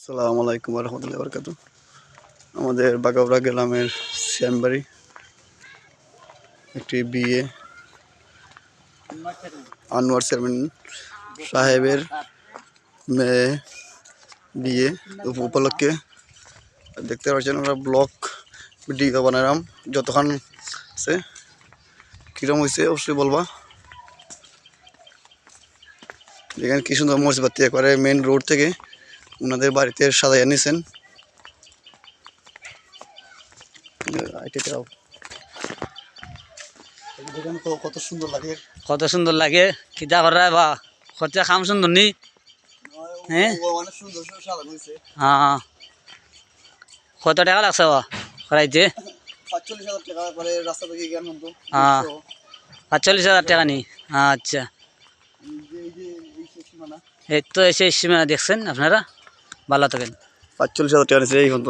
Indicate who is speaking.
Speaker 1: আসসালামু আলাইকুম রহমতুল্লাহি বরকাতু। আমাদের বাগাবড়া গ্রামের শ্যামবাড়ি একটি বিয়ে আনোয়ার চেয়ারম্যান সাহেবের মেয়ে বিয়ে উপলক্ষে দেখতে পাচ্ছেন আমরা ব্লগ ভিডিও বানালাম। যতক্ষণ আছে কিরম হয়েছে অবশ্যই বলবা। এখানে কি সুন্দর মরিচবাতি একবারে মেন রোড থেকে ওনাদের বাড়িতে সাজাই নিয়েছেন। কত সুন্দর লাগে,
Speaker 2: কত সুন্দর লাগে কিতা করা বা কত খাম সুন্দর নি। হ্যাঁ
Speaker 1: অনেক সুন্দর সাজানো হয়েছে।
Speaker 2: হ্যাঁ কত টাকা লাগছে বা করাইতে?
Speaker 1: ৪৫,০০০ টাকা করে রাস্তা থেকে জ্ঞান হতো।
Speaker 2: হ্যাঁ ৪৫,০০০ টাকা নি। আচ্ছা এই তো এসে সীমানা দেখছেন আপনারা, ভালো থাকেন।
Speaker 1: ৪৫,০০০ টাকা নিয়েছে এই পর্যন্ত।